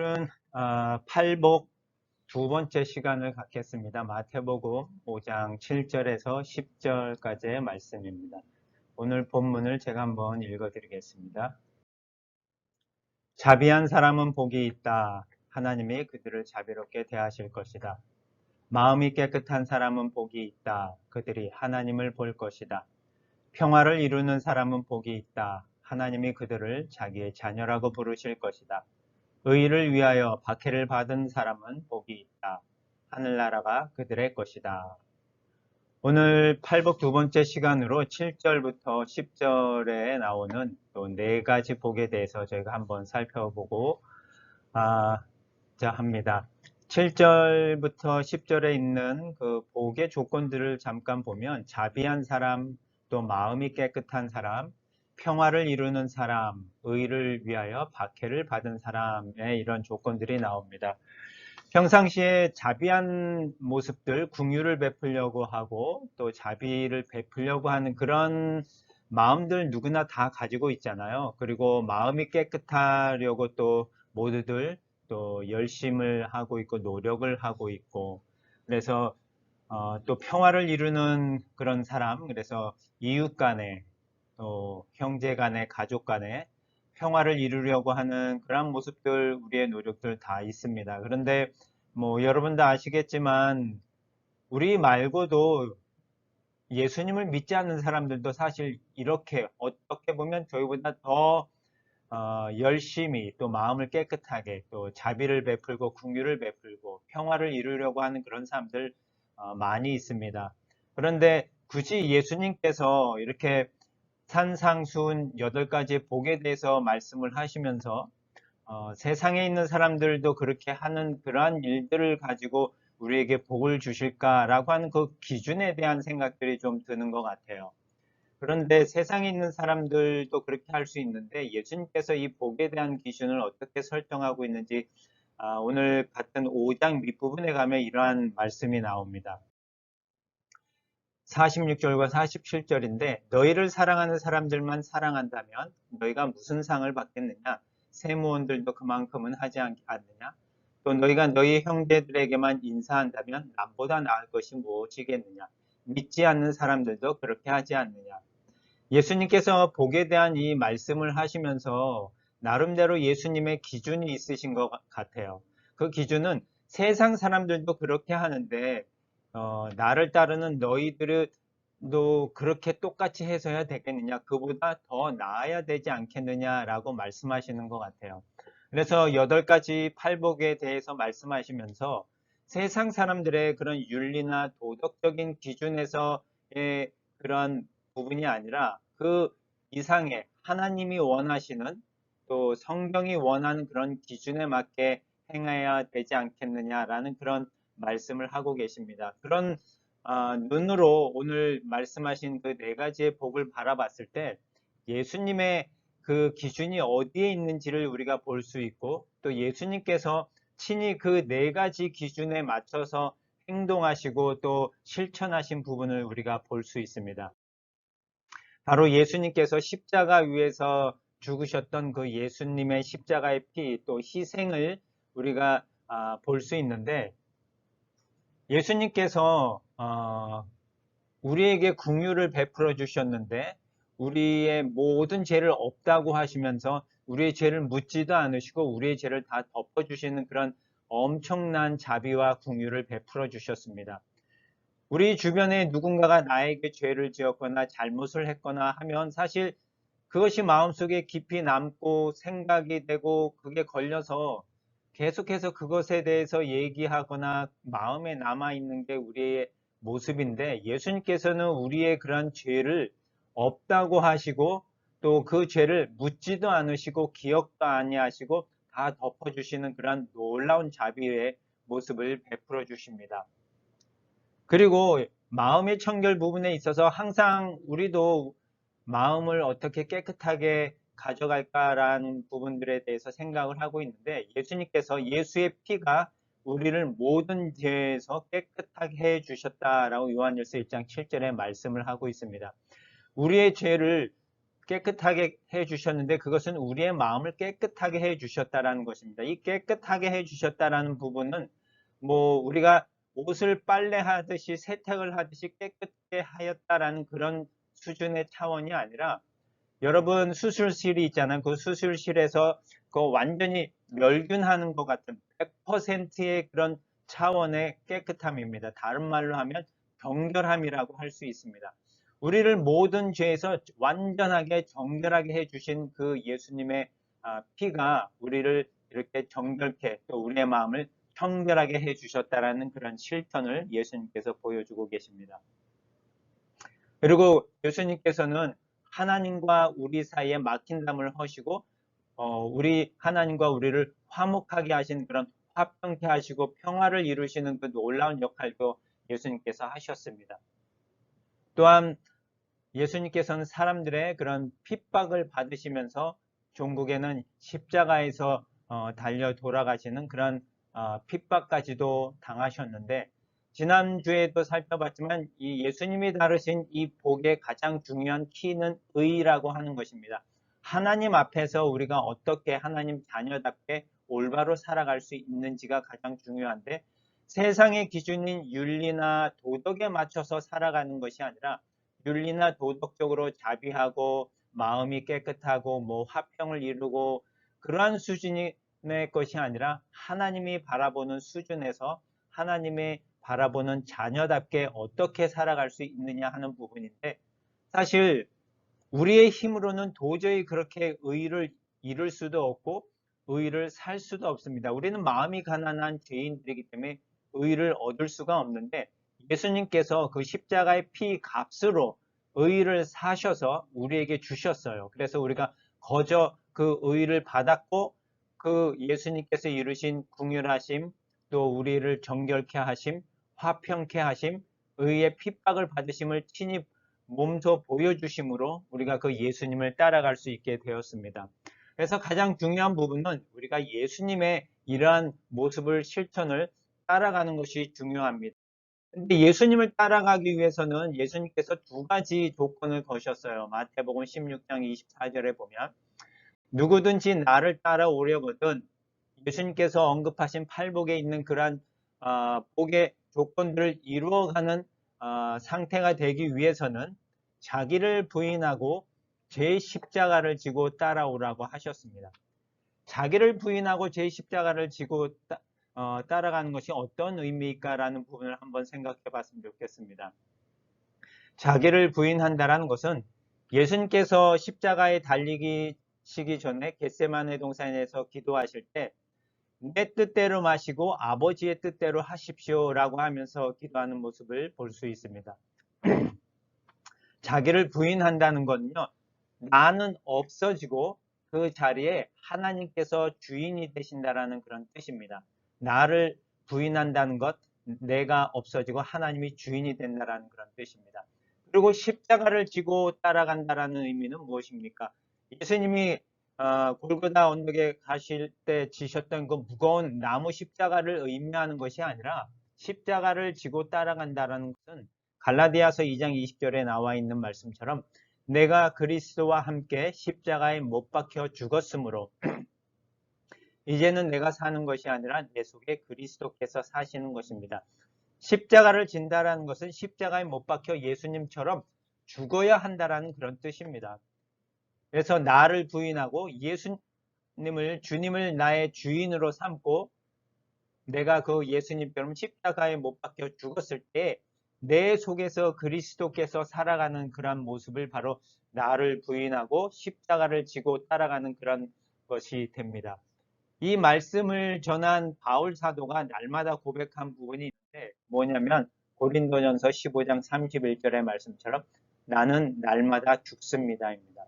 오늘은 팔복 두 번째 시간을 갖겠습니다. 마태복음 5장 7절에서 10절까지의 말씀입니다. 오늘 본문을 제가 한번 읽어드리겠습니다. 자비한 사람은 복이 있다. 하나님이 그들을 자비롭게 대하실 것이다. 마음이 깨끗한 사람은 복이 있다. 그들이 하나님을 볼 것이다. 평화를 이루는 사람은 복이 있다. 하나님이 그들을 자기의 자녀라고 부르실 것이다. 의를 위하여 박해를 받은 사람은 복이 있다. 하늘나라가 그들의 것이다. 오늘 팔복 두 번째 시간으로 7절부터 10절에 나오는 또 네 가지 복에 대해서 저희가 한번 살펴보고 합니다. 7절부터 10절에 있는 그 복의 조건들을 잠깐 보면 자비한 사람, 또 마음이 깨끗한 사람, 평화를 이루는 사람, 의를 위하여 박해를 받은 사람의 이런 조건들이 나옵니다. 평상시에 자비한 모습들, 긍휼을 베풀려고 하고 또 자비를 베풀려고 하는 그런 마음들 누구나 다 가지고 있잖아요. 그리고 마음이 깨끗하려고 또 모두들 또 열심을 하고 있고 노력을 하고 있고, 그래서 또 평화를 이루는 그런 사람, 그래서 이웃 간에 또 형제 간에 가족 간에 평화를 이루려고 하는 그런 모습들, 우리의 노력들 다 있습니다. 그런데 뭐 여러분 다 아시겠지만 우리 말고도 예수님을 믿지 않는 사람들도 사실 이렇게 어떻게 보면 저희보다 더 열심히 또 마음을 깨끗하게 또 자비를 베풀고 긍휼을 베풀고 평화를 이루려고 하는 그런 사람들 많이 있습니다. 그런데 굳이 예수님께서 이렇게 산상수훈 8가지 복에 대해서 말씀을 하시면서 세상에 있는 사람들도 그렇게 하는 그러한 일들을 가지고 우리에게 복을 주실까라고 하는 그 기준에 대한 생각들이 좀 드는 것 같아요. 그런데 세상에 있는 사람들도 그렇게 할 수 있는데 예수님께서 이 복에 대한 기준을 어떻게 설정하고 있는지 오늘 같은 5장 밑부분에 가면 이러한 말씀이 나옵니다. 46절과 47절인데 너희를 사랑하는 사람들만 사랑한다면 너희가 무슨 상을 받겠느냐? 세무원들도 그만큼은 하지 않느냐? 또 너희가 너희 형제들에게만 인사한다면 남보다 나을 것이 무엇이겠느냐? 믿지 않는 사람들도 그렇게 하지 않느냐? 예수님께서 복에 대한 이 말씀을 하시면서 나름대로 예수님의 기준이 있으신 것 같아요. 그 기준은 세상 사람들도 그렇게 하는데 나를 따르는 너희들도 그렇게 똑같이 해서야 되겠느냐, 그보다 더 나아야 되지 않겠느냐라고 말씀하시는 것 같아요. 그래서 8가지 팔복에 대해서 말씀하시면서 세상 사람들의 그런 윤리나 도덕적인 기준에서의 그런 부분이 아니라 그 이상의 하나님이 원하시는 또 성경이 원하는 그런 기준에 맞게 행해야 되지 않겠느냐라는 그런 말씀을 하고 계십니다. 그런 눈으로 오늘 말씀하신 그 4가지의 복을 바라봤을 때 예수님의 그 기준이 어디에 있는지를 우리가 볼 수 있고, 또 예수님께서 친히 그 4가지 기준에 맞춰서 행동하시고 또 실천하신 부분을 우리가 볼 수 있습니다. 바로 예수님께서 십자가 위에서 죽으셨던 그 예수님의 십자가의 피, 또 희생을 우리가 볼 수 있는데, 예수님께서 우리에게 긍휼을 베풀어 주셨는데 우리의 모든 죄를 없다고 하시면서 우리의 죄를 묻지도 않으시고 우리의 죄를 다 덮어주시는 그런 엄청난 자비와 긍휼을 베풀어 주셨습니다. 우리 주변에 누군가가 나에게 죄를 지었거나 잘못을 했거나 하면 사실 그것이 마음속에 깊이 남고 생각이 되고 그게 걸려서 계속해서 그것에 대해서 얘기하거나 마음에 남아있는 게 우리의 모습인데, 예수님께서는 우리의 그런 죄를 없다고 하시고 또 그 죄를 묻지도 않으시고 기억도 아니하시고 다 덮어주시는 그런 놀라운 자비의 모습을 베풀어 주십니다. 그리고 마음의 청결 부분에 있어서 항상 우리도 마음을 어떻게 깨끗하게 가져갈까라는 부분들에 대해서 생각을 하고 있는데, 예수님께서 예수의 피가 우리를 모든 죄에서 깨끗하게 해 주셨다라고 요한일서 1장 7절에 말씀을 하고 있습니다. 우리의 죄를 깨끗하게 해 주셨는데 그것은 우리의 마음을 깨끗하게 해 주셨다라는 것입니다. 이 깨끗하게 해 주셨다라는 부분은 뭐 우리가 옷을 빨래하듯이 세탁을 하듯이 깨끗게 하였다라는 그런 수준의 차원이 아니라 여러분 수술실이 있잖아요. 그 수술실에서 그 완전히 멸균하는 것 같은 100%의 그런 차원의 깨끗함입니다. 다른 말로 하면 정결함이라고 할 수 있습니다. 우리를 모든 죄에서 완전하게 정결하게 해주신 그 예수님의 피가 우리를 이렇게 정결케 또 우리의 마음을 청결하게 해주셨다라는 그런 실천을 예수님께서 보여주고 계십니다. 그리고 예수님께서는 하나님과 우리 사이에 막힌 담을 허시고 우리 하나님과 우리를 화목하게 하신 그런 화평케 하시고 평화를 이루시는 그 놀라운 역할도 예수님께서 하셨습니다. 또한 예수님께서는 사람들의 그런 핍박을 받으시면서 종국에는 십자가에서 달려 돌아가시는 그런 핍박까지도 당하셨는데 지난주에도 살펴봤지만 이 예수님이 다루신 이 복의 가장 중요한 키는 의라고 하는 것입니다. 하나님 앞에서 우리가 어떻게 하나님 자녀답게 올바로 살아갈 수 있는지가 가장 중요한데 세상의 기준인 윤리나 도덕에 맞춰서 살아가는 것이 아니라 윤리나 도덕적으로 자비하고 마음이 깨끗하고 뭐 화평을 이루고 그러한 수준의 것이 아니라 하나님이 바라보는 수준에서 하나님의 바라보는 자녀답게 어떻게 살아갈 수 있느냐 하는 부분인데 사실 우리의 힘으로는 도저히 그렇게 의를 이룰 수도 없고 의를 살 수도 없습니다. 우리는 마음이 가난한 죄인들이기 때문에 의를 얻을 수가 없는데 예수님께서 그 십자가의 피 값으로 의를 사셔서 우리에게 주셨어요. 그래서 우리가 거저 그 의를 받았고 그 예수님께서 이루신 긍휼하심 또 우리를 정결케 하심 화평케 하심 의의 핍박을 받으심을 친히 몸소 보여주심으로 우리가 그 예수님을 따라갈 수 있게 되었습니다. 그래서 가장 중요한 부분은 우리가 예수님의 이러한 모습을 실천을 따라가는 것이 중요합니다. 근데 예수님을 따라가기 위해서는 예수님께서 두 가지 조건을 거셨어요. 마태복음 16장 24절에 보면 누구든지 나를 따라오려거든 예수님께서 언급하신 팔복에 있는 그러한 복의 조건들을 이루어가는 상태가 되기 위해서는 자기를 부인하고 제 십자가를 지고 따라오라고 하셨습니다. 자기를 부인하고 제 십자가를 지고 따라가는 것이 어떤 의미일까라는 부분을 한번 생각해 봤으면 좋겠습니다. 자기를 부인한다라는 것은 예수님께서 십자가에 달리시기 전에 겟세마네 동산에서 기도하실 때 내 뜻대로 마시고 아버지의 뜻대로 하십시오라고 하면서 기도하는 모습을 볼 수 있습니다. 자기를 부인한다는 건요. 나는 없어지고 그 자리에 하나님께서 주인이 되신다라는 그런 뜻입니다. 나를 부인한다는 것, 내가 없어지고 하나님이 주인이 된다라는 그런 뜻입니다. 그리고 십자가를 지고 따라간다라는 의미는 무엇입니까? 예수님이 골고다 언덕에 가실 때 지셨던 그 무거운 나무 십자가를 의미하는 것이 아니라 십자가를 지고 따라간다라는 것은 갈라디아서 2장 20절에 나와 있는 말씀처럼 내가 그리스도와 함께 십자가에 못 박혀 죽었으므로 이제는 내가 사는 것이 아니라 내 속에 그리스도께서 사시는 것입니다. 십자가를 진다라는 것은 십자가에 못 박혀 예수님처럼 죽어야 한다라는 그런 뜻입니다. 그래서 나를 부인하고 예수님을 주님을 나의 주인으로 삼고 내가 그 예수님처럼 십자가에 못 박혀 죽었을 때 내 속에서 그리스도께서 살아가는 그런 모습을 바로 나를 부인하고 십자가를 지고 따라가는 그런 것이 됩니다. 이 말씀을 전한 바울 사도가 날마다 고백한 부분이 있는데 뭐냐면 고린도전서 15장 31절의 말씀처럼 나는 날마다 죽습니다입니다.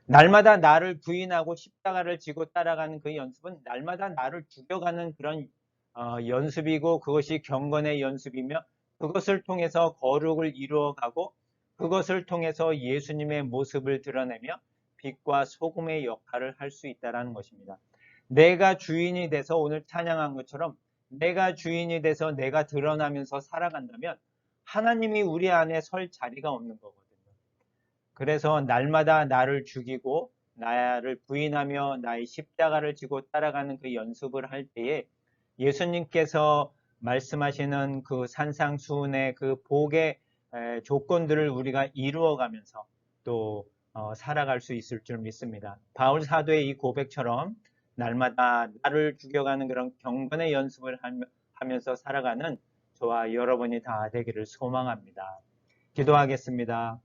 날마다 나를 부인하고 십자가를 지고 따라가는 그 연습은 날마다 나를 죽여가는 그런 연습이고 그것이 경건의 연습이며 그것을 통해서 거룩을 이루어가고 그것을 통해서 예수님의 모습을 드러내며 빛과 소금의 역할을 할 수 있다는 것입니다. 내가 주인이 돼서 오늘 찬양한 것처럼 내가 주인이 돼서 내가 드러나면서 살아간다면 하나님이 우리 안에 설 자리가 없는 거거든요. 그래서 날마다 나를 죽이고 나를 부인하며 나의 십자가를 지고 따라가는 그 연습을 할 때에 예수님께서 말씀하시는 그 산상수훈의 그 복의 조건들을 우리가 이루어가면서 또 살아갈 수 있을 줄 믿습니다. 바울 사도의 이 고백처럼 날마다 나를 죽여가는 그런 경건의 연습을 하면서 살아가는 저와 여러분이 다 되기를 소망합니다. 기도하겠습니다.